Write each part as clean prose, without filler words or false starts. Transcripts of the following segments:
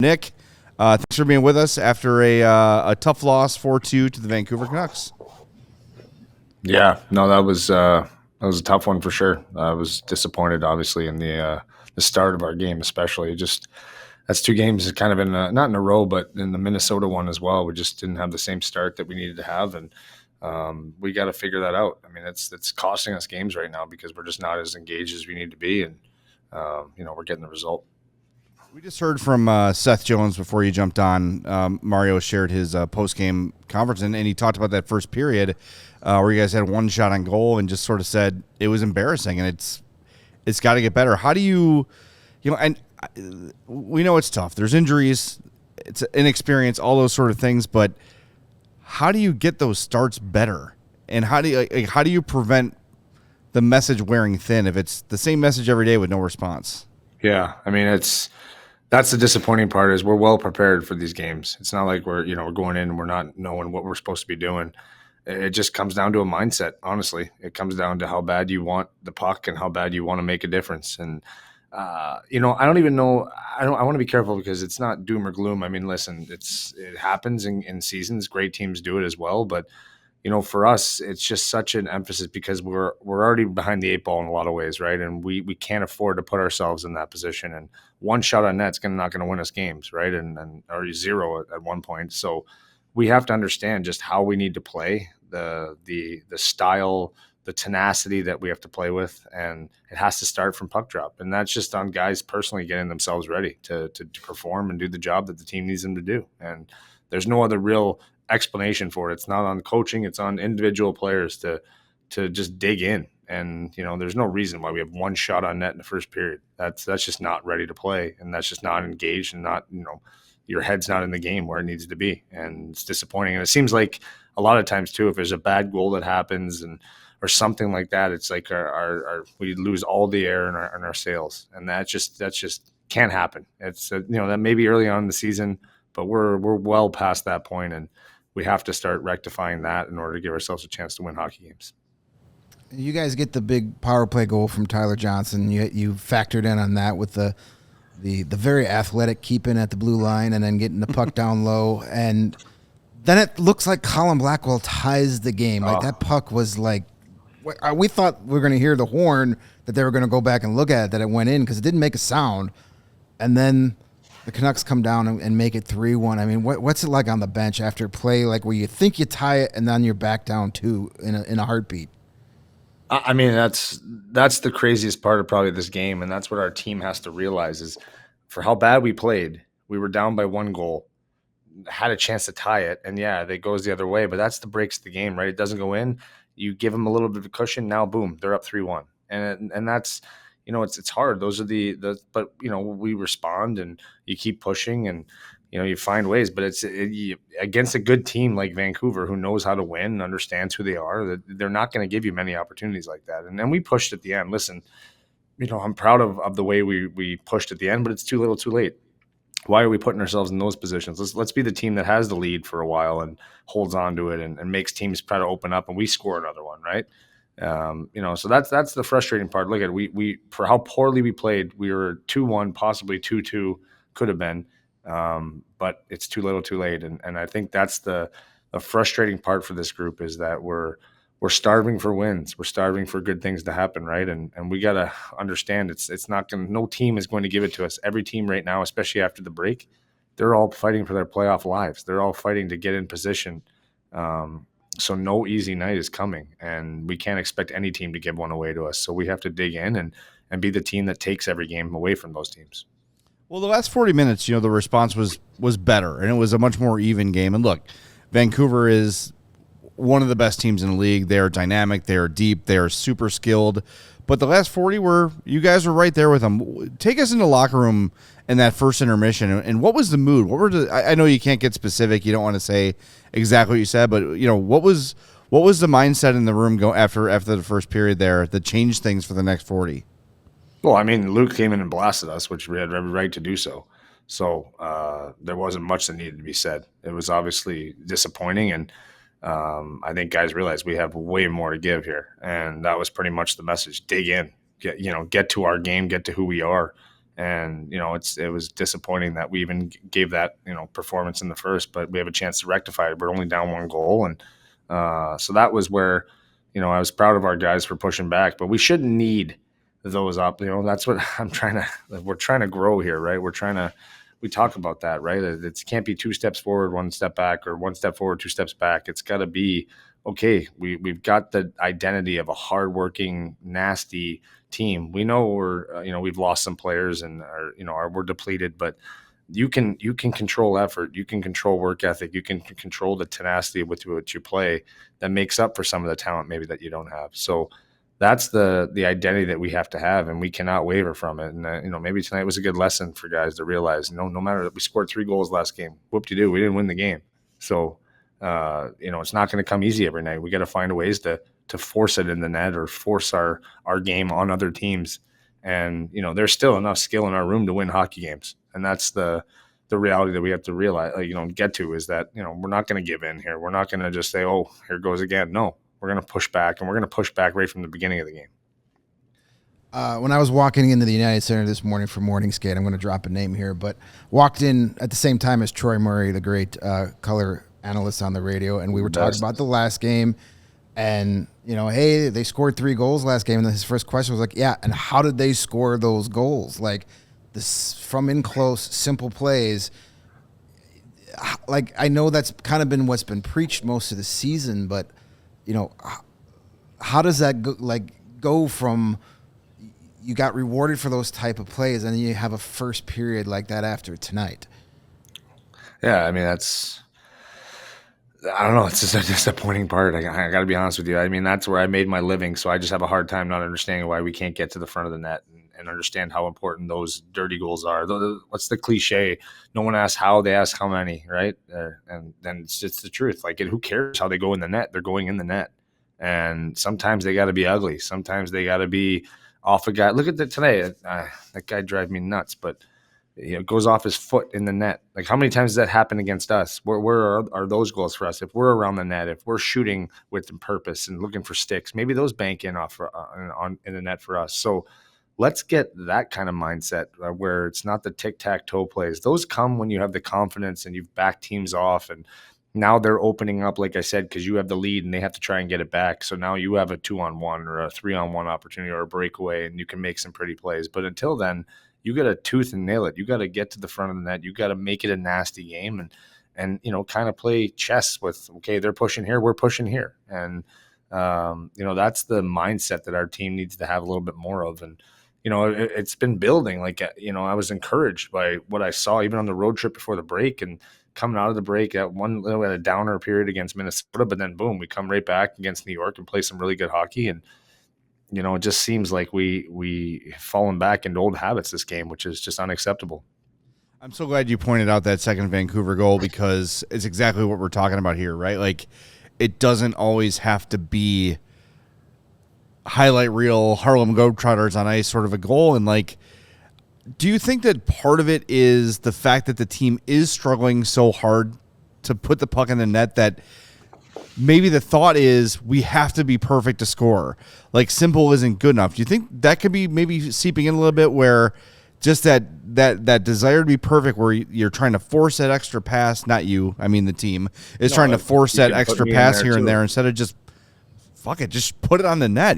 Nick, thanks for being with us after a tough loss 4-2 to the Vancouver Canucks. Yeah, no, that was a tough one for sure. I was disappointed, obviously, in the start of our game, especially. Just that's two games kind of not in a row, but in the Minnesota one as well. We just didn't have the same start that we needed to have, and we got to figure that out. I mean, it's costing us games right now because we're just not as engaged as we need to be, and we're getting the result. We just heard from Seth Jones before you jumped on. Mario shared his post-game conference, and he talked about that first period where you guys had one shot on goal and just sort of said it was embarrassing, and it's got to get better. How do you and we know it's tough. There's injuries, it's inexperience, all those sort of things, but how do you get those starts better? And how do you prevent the message wearing thin if it's the same message every day with no response? Yeah, I mean, that's the disappointing part is we're well prepared for these games. It's not like we're going in and we're not knowing what we're supposed to be doing. It just comes down to a mindset, honestly. It comes down to how bad you want the puck and how bad you want to make a difference. And I don't even know. I want to be careful because it's not doom or gloom. I mean, listen, it happens in seasons. Great teams do it as well, but for us, it's just such an emphasis because we're already behind the eight ball in a lot of ways, right? And we can't afford to put ourselves in that position. And one shot on net's not going to win us games, right? And or zero at one point. So we have to understand just how we need to play, the style, the tenacity that we have to play with, and it has to start from puck drop. And that's just on guys personally getting themselves ready to perform and do the job that the team needs them to do. And there's no other real explanation for it. It's not on coaching, it's on individual players to just dig in. And there's no reason why we have one shot on net in the first period. That's just not ready to play, and that's just not engaged, and not your head's not in the game where it needs to be. And it's disappointing. And it seems like a lot of times too, if there's a bad goal that happens or something like that, it's like our we lose all the air in our sails, and that just can't happen. It's that may be early on in the season, but we're well past that point, and we have to start rectifying that in order to give ourselves a chance to win hockey games. You guys get the big power play goal from Tyler Johnson. You factored in on that with the very athletic keeping at the blue line and then getting the puck down low. And then it looks like Colin Blackwell ties the game. Like that puck was like, we thought we were going to hear the horn that they were going to go back and look at it, that it went in because it didn't make a sound. And then the Canucks come down and make it 3-1. I mean, what's it like on the bench after play, like where you think you tie it and then you're back down two in a heartbeat? I mean, that's the craziest part of probably this game, and that's what our team has to realize is for how bad we played, we were down by one goal, had a chance to tie it, and yeah, it goes the other way, but that's the breaks of the game, right? It doesn't go in. You give them a little bit of a cushion, now boom, they're up 3-1. And that's it's hard. Those are but we respond and you keep pushing and you find ways, but against a good team like Vancouver who knows how to win and understands who they are, they're not going to give you many opportunities like that. And then we pushed at the end. Listen, I'm proud of the way we pushed at the end, but it's too little too late. Why are we putting ourselves in those positions? Let's be the team that has the lead for a while and holds on to it and makes teams try to open up and we score another one, right? So that's the frustrating part. Look at we for how poorly we played, we were 2-1, possibly 2-2 could have been, but it's too little too late. And I think that's the frustrating part for this group is that we're starving for wins. We're starving for good things to happen, right? And we got to understand it's not going to, no team is going to give it to us. Every team right now, especially after the break, they're all fighting for their playoff lives. They're all fighting to get in position. So no easy night is coming, and we can't expect any team to give one away to us. So we have to dig in and be the team that takes every game away from those teams. Well, the last 40 minutes, the response was better, and it was a much more even game. And look, Vancouver is one of the best teams in the league. They are dynamic. They are deep. They are super skilled. But the last 40 you guys were right there with them. Take us in the locker room in that first intermission. And what was the mood? I know you can't get specific. You don't want to say exactly what you said, but what was the mindset in the room after the first period there that changed things for the next 40? Well, I mean, Luke came in and blasted us, which we had every right to do so. So there wasn't much that needed to be said. It was obviously disappointing, and I think guys realize we have way more to give here, and that was pretty much the message. Dig in, get to our game, get to who we are, And, it was disappointing that we even gave that, performance in the first, but we have a chance to rectify it. We're only down 1 goal. And so that was where, I was proud of our guys for pushing back, but we shouldn't need those up. That's what we're trying to grow here, right? We talk about that, right? It can't be 2 steps forward, 1 step back, or 1 step forward, 2 steps back. It's got to be, okay, we've got the identity of a hardworking, nasty team. We know we've lost some players and we're depleted, but you can control effort, you can control work ethic, you can control the tenacity with which you play that makes up for some of the talent maybe that you don't have. So that's the identity that we have to have, and we cannot waver from it. And maybe tonight was a good lesson for guys to realize, no matter that we scored 3 goals last game, whoop-de-doo, we didn't win the game. So it's not going to come easy every night. We got to find ways to force it in the net or force our game on other teams. And, there's still enough skill in our room to win hockey games. And that's the reality that we have to realize, get to, is that, we're not going to give in here. We're not going to just say, oh, here goes again. No, we're going to push back, and we're going to push back right from the beginning of the game. When I was walking into the United Center this morning for morning skate, I'm going to drop a name here, but walked in at the same time as Troy Murray, the great color analyst on the radio, and we were talking about the last game. And, hey, they scored 3 goals last game. And his first question was like, yeah, and how did they score those goals? Like, this from in close, simple plays. Like, I know that's kind of been what's been preached most of the season, but, how does that go from you got rewarded for those type of plays and then you have a first period like that after tonight? Yeah, I mean, I don't know. It's just a disappointing part. I got to be honest with you. I mean, that's where I made my living. So I just have a hard time not understanding why we can't get to the front of the net and understand how important those dirty goals are. What's the cliche? No one asks how, they ask how many, right? And then it's just the truth. Like, who cares how they go in the net? They're going in the net. And sometimes they got to be ugly. Sometimes they got to be off a guy. Look at that today. That guy drives me nuts, but goes off his foot in the net. Like, how many times does that happen against us? Where are those goals for us? If we're around the net, if we're shooting with purpose and looking for sticks, maybe those bank in off in the net for us. So let's get that kind of mindset where it's not the tic-tac-toe plays. Those come when you have the confidence and you've backed teams off, and now they're opening up, like I said, because you have the lead and they have to try and get it back. So now you have a 2-on-1 or a 3-on-1 opportunity or a breakaway, and you can make some pretty plays. But until then, you got to tooth and nail it. You got to get to the front of the net. You got to make it a nasty game and kind of play chess with, okay, they're pushing here, we're pushing here. And, that's the mindset that our team needs to have a little bit more of. And, it's been building. Like, I was encouraged by what I saw even on the road trip before the break, and coming out of the break at we had a downer period against Minnesota, but then boom, we come right back against New York and play some really good hockey. And, it just seems like we fallen back into old habits this game, which is just unacceptable. I'm so glad you pointed out that second Vancouver goal, because it's exactly what we're talking about here, right? Like, it doesn't always have to be highlight reel Harlem Globetrotters on ice sort of a goal. And like, do you think that part of it is the fact that the team is struggling so hard to put the puck in the net that maybe the thought is we have to be perfect to score? Like, simple isn't good enough. Do you think that could be maybe seeping in a little bit, where just that desire to be perfect, where you're trying to force that extra pass, not you, I mean the team, is trying to force that extra pass here and there instead of just, fuck it, just put it on the net,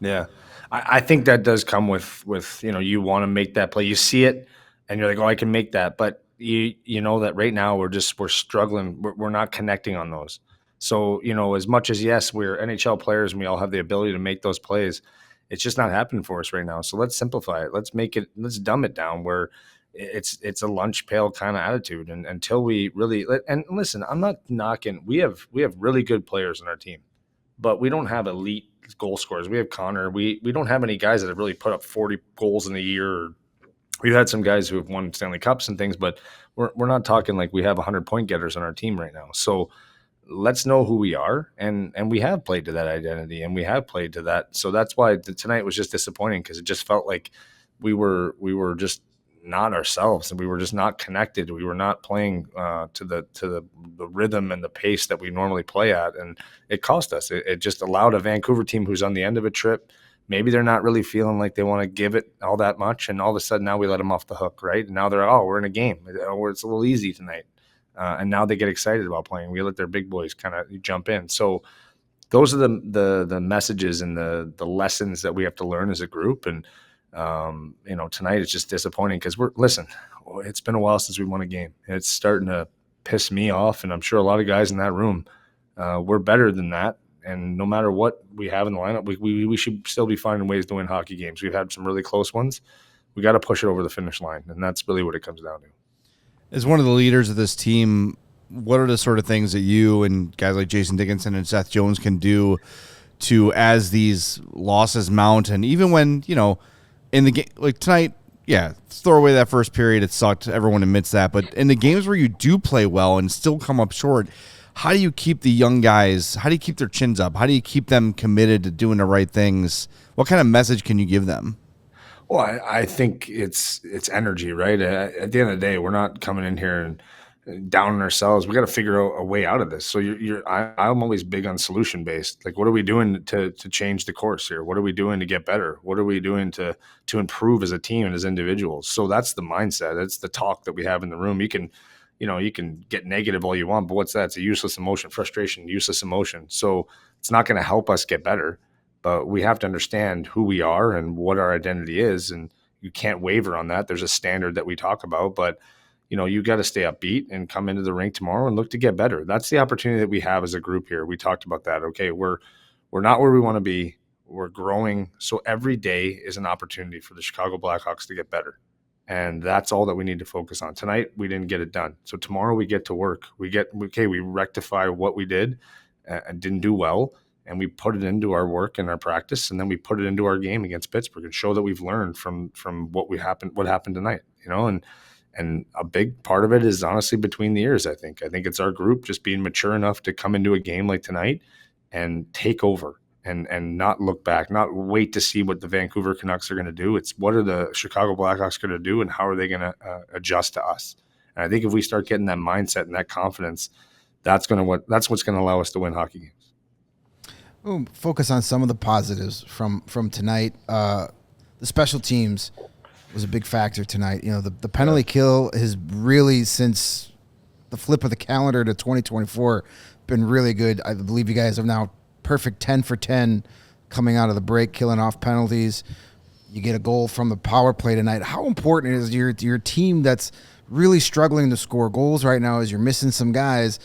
Yeah. I think that does come with you want to make that play. You see it, and you're like, oh, I can make that. But you know that right now we're struggling. We're not connecting on those. So, as much as, yes, we're NHL players and we all have the ability to make those plays, it's just not happening for us right now. So let's simplify it. Let's dumb it down where it's a lunch pail kind of attitude. And until we really, and listen, I'm not knocking. We have really good players on our team, but we don't have elite goal scorers. We have Connor. We don't have any guys that have really put up 40 goals in a year. We've had some guys who have won Stanley Cups and things, but we're not talking like we have 100-point getters on our team right now. So let's know who we are, and we have played to that identity, and we have played to that. So that's why tonight was just disappointing, because it just felt like we were just not ourselves, and we were just not connected. We were not playing to the rhythm and the pace that we normally play at, and it cost us. It just allowed a Vancouver team who's on the end of a trip, maybe they're not really feeling like they want to give it all that much. And all of a sudden now we let them off the hook, right? And now they're, we're in a game where it's a little easy tonight. And now they get excited about playing. We let their big boys kind of jump in. So those are the messages and the lessons that we have to learn as a group. And, tonight it's just disappointing because it's been a while since we won a game. It's starting to piss me off. And I'm sure a lot of guys in that room, we're better than that. And no matter what we have in the lineup, we should still be finding ways to win hockey games. We've had some really close ones. We got to push it over the finish line. And that's really what it comes down to. As one of the leaders of this team, what are the sort of things that you and guys like Jason Dickinson and Seth Jones can do to, as these losses mount, and even when, in the game, like tonight, throw away that first period, it sucked, everyone admits that, but in the games where you do play well and still come up short, how do you keep the young guys, how do you keep their chins up? How do you keep them committed to doing the right things? What kind of message can you give them? Well, I think it's energy, right? At the end of the day, we're not coming in here and down on ourselves. We got to figure out a way out of this. So I'm always big on solution based. Like, what are we doing to change the course here? What are we doing to get better? What are we doing to improve as a team and as individuals? So that's the mindset. That's the talk that we have in the room. You can get negative all you want, but what's that? It's a useless emotion, frustration, useless emotion. So it's not going to help us get better, but we have to understand who we are and what our identity is. And you can't waver on that. There's a standard that we talk about, but you got to stay upbeat and come into the rink tomorrow and look to get better. That's the opportunity that we have as a group here. We talked about that. Okay, we're not where we want to be. We're growing. So every day is an opportunity for the Chicago Blackhawks to get better. And that's all that we need to focus on. Tonight, we didn't get it done. So tomorrow we get to work. We rectify what we did and didn't do well, and we put it into our work and our practice, and then we put it into our game against Pittsburgh and show that we've learned from what happened tonight, and a big part of it is honestly between the ears. I think it's our group just being mature enough to come into a game like tonight and take over and not look back, not wait to see what the Vancouver Canucks are going to do. It's what are the Chicago Blackhawks going to do and how are they going to adjust to us? And I think if we start getting that mindset and that confidence, that's what's going to allow us to win hockey games. Focus on some of the positives from tonight. The special teams was a big factor tonight. The penalty kill has really, since the flip of the calendar to 2024, been really good. I believe you guys have now perfect 10 for 10 coming out of the break, killing off penalties. You get a goal from the power play tonight. How important is your team that's really struggling to score goals right now as you're missing some guys?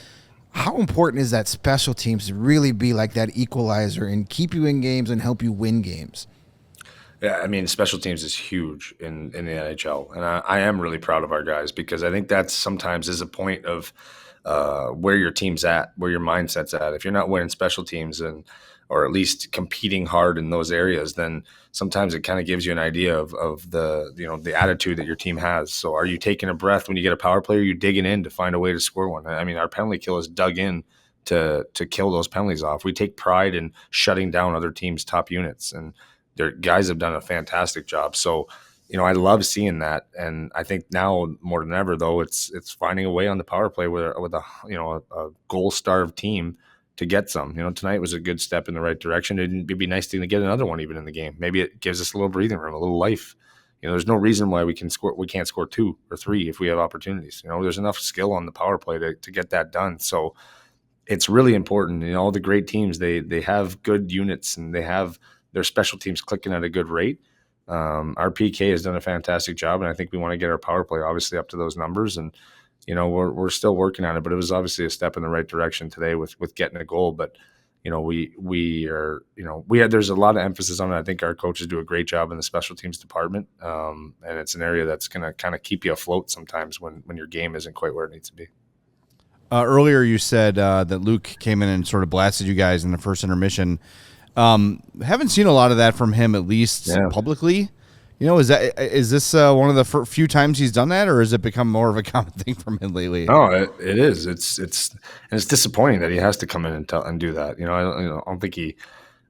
How important is that special teams to really be like that equalizer and keep you in games and help you win games? Yeah, I mean, special teams is huge in the NHL, and I am really proud of our guys because I think that sometimes is a point of where your team's at, where your mindset's at. If you're not winning special teams or at least competing hard in those areas, then sometimes it kind of gives you an idea of the attitude that your team has. So are you taking a breath when you get a power play? Or are you digging in to find a way to score one? I mean, our penalty kill is dug in to kill those penalties off. We take pride in shutting down other teams' top units, and their guys have done a fantastic job. So, I love seeing that, and I think now more than ever, though, it's finding a way on the power play with a goal-starved team to get some. Tonight was a good step in the right direction. It'd be nice to get another one even in the game. Maybe it gives us a little breathing room, a little life. There's no reason why we can't score 2 or 3 if we have opportunities. There's enough skill on the power play to get that done. So it's really important. All the great teams, they have good units and they have their special teams clicking at a good rate. Our PK has done a fantastic job, and I think we want to get our power play obviously up to those numbers. And we're still working on it, but it was obviously a step in the right direction today with getting a goal. But there's a lot of emphasis on it. I think our coaches do a great job in the special teams department, and it's an area that's going to kind of keep you afloat sometimes when your game isn't quite where it needs to be. Earlier you said that Luke came in and sort of blasted you guys in the first intermission. Haven't seen a lot of that from him, at least publicly. Is this one of the few times he's done that, or has it become more of a common thing from him lately? No, it is. It's disappointing that he has to come in and do that.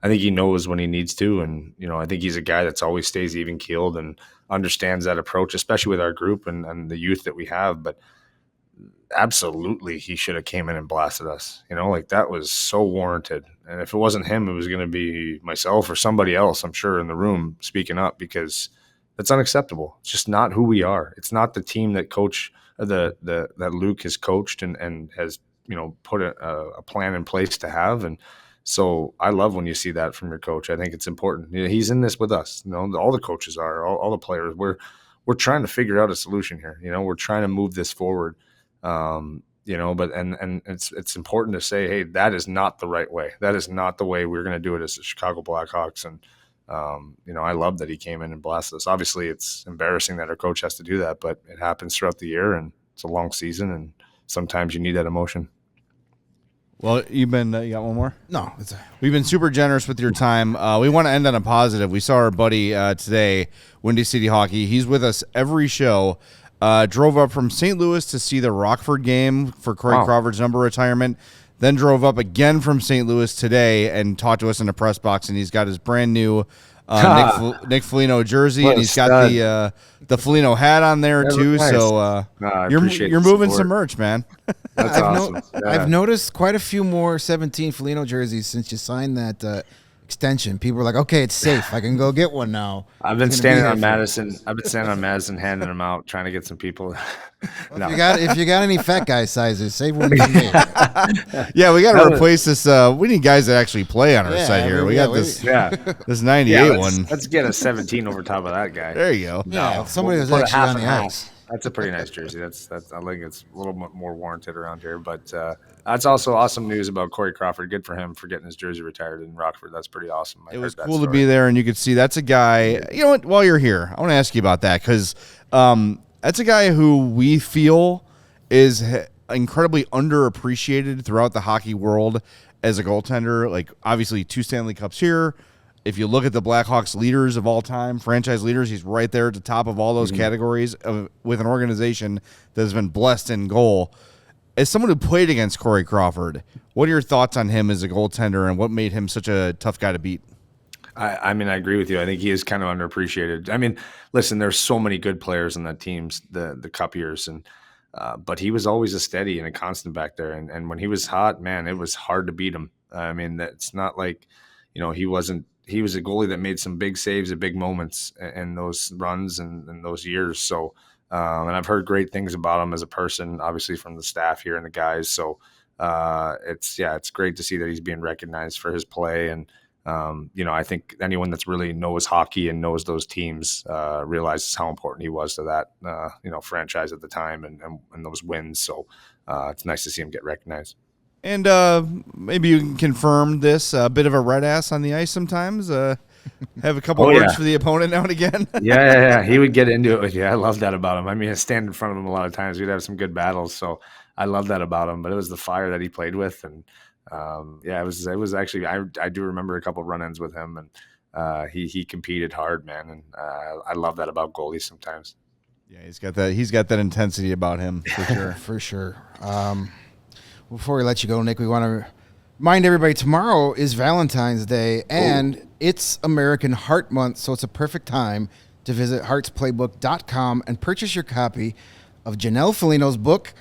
I think he knows when he needs to, and I think he's a guy that's always stays even keeled and understands that approach, especially with our group and the youth that we have. But absolutely he should have came in and blasted us. Like that was so warranted. And if it wasn't him, it was going to be myself or somebody else, I'm sure, in the room speaking up, because that's unacceptable. It's just not who we are. It's not the team that that Luke has coached and has, put a plan in place to have. And so I love when you see that from your coach. I think it's important. He's in this with us. All the coaches are, all the players. We're trying to figure out a solution here. We're trying to move this forward. But it's important to say, hey, that is not the right way. That is not the way we're going to do it as the Chicago Blackhawks. And I love that he came in and blasted us. Obviously, it's embarrassing that our coach has to do that, but it happens throughout the year, and it's a long season, and sometimes you need that emotion. Well, you got one more? No. We've been super generous with your time. We want to end on a positive. We saw our buddy today, Windy City Hockey. He's with us every show. Drove up from St. Louis to see the Rockford game for Corey Crawford's number retirement. Then drove up again from St. Louis today and talked to us in the press box. And he's got his brand new Nick Foligno jersey, and he's got the Foligno hat on there too. Nice. So you're moving some merch, man. That's awesome. I've noticed quite a few more 17 Foligno jerseys since you signed that extension. People are like, okay, it's safe. I can go get one now. I've been standing on Madison. I've been standing on Madison, handing them out, trying to get some people. No. If you got any fat guy sizes, save one for me. Yeah, we got to replace this. We need guys that actually play on our side here. We got this. Yeah, this 98 one. Let's get a 17 over top of that guy. There you go. Yeah, somebody was actually on the ice. That's a pretty nice jersey. That's I think it's a little bit more warranted around here. But that's also awesome news about Corey Crawford. Good for him for getting his jersey retired in Rockford. That's pretty awesome. It was cool to be there, and you could see that's a guy. You know what? While you're here, I want to ask you about that, because that's a guy who we feel is incredibly underappreciated throughout the hockey world as a goaltender. Like, obviously, 2 Stanley Cups here. If you look at the Blackhawks leaders of all time, franchise leaders, he's right there at the top of all those categories with an organization that has been blessed in goal. As someone who played against Corey Crawford, what are your thoughts on him as a goaltender, and what made him such a tough guy to beat? I mean, I agree with you. I think he is kind of underappreciated. I mean, listen, there's so many good players in that teams, the Cup years, and but he was always a steady and a constant back there. And when he was hot, man, it was hard to beat him. I mean, that's not like, he wasn't. He was a goalie that made some big saves at big moments in those runs and those years. So, and I've heard great things about him as a person, obviously from the staff here and the guys. So, it's great to see that he's being recognized for his play. And, I think anyone that's really knows hockey and knows those teams realizes how important he was to that, franchise at the time and those wins. So, it's nice to see him get recognized. And maybe you can confirm this, a bit of a red ass on the ice sometimes. Have a couple words for the opponent now and again. Yeah. He would get into it with you. I love that about him. I mean, I stand in front of him a lot of times. We'd have some good battles. So I love that about him. But it was the fire that he played with. And, it was actually – I do remember a couple of run-ins with him. And he competed hard, man. And I love that about goalies sometimes. Yeah, he's got that intensity about him for sure. For sure. Before we let you go, Nick, we want to remind everybody tomorrow is Valentine's Day, and it's American Heart Month, so it's a perfect time to visit heartsplaybook.com and purchase your copy of Janelle Foligno's book,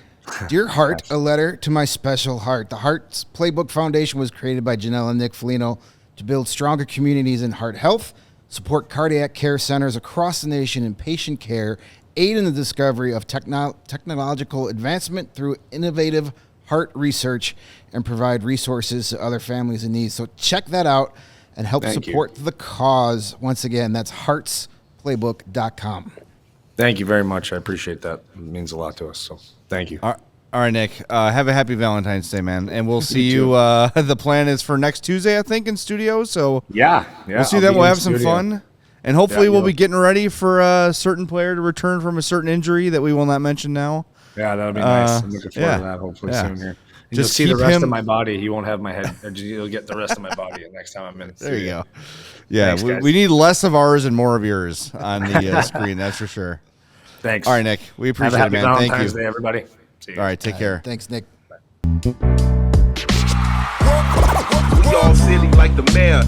Dear Heart, A Letter to My Special Heart. The Hearts Playbook Foundation was created by Janelle and Nick Foligno to build stronger communities in heart health, support cardiac care centers across the nation in patient care, aid in the discovery of technological advancement through innovative heart research, and provide resources to other families in need. So check that out and help support the cause. Once again, that's heartsplaybook.com. Thank you very much. I appreciate that. It means a lot to us. So thank you. All right, Nick. Have a happy Valentine's Day, man. And we'll see you. The plan is for next Tuesday, I think, in studio. So yeah. We'll see that. We'll have some fun. And hopefully we'll be getting ready for a certain player to return from a certain injury that we will not mention now. Yeah, that'll be nice. I'm looking forward to that hopefully soon here. You'll see the rest of my body. He won't have my head. You'll get the rest of my body the next time I'm in. There you go. Yeah, thanks, we need less of ours and more of yours on the screen. That's for sure. Thanks. All right, Nick. We appreciate it, man. Thank you. Valentine's Day, everybody. See you. All right, take care. Thanks, Nick. We all silly like the mayor.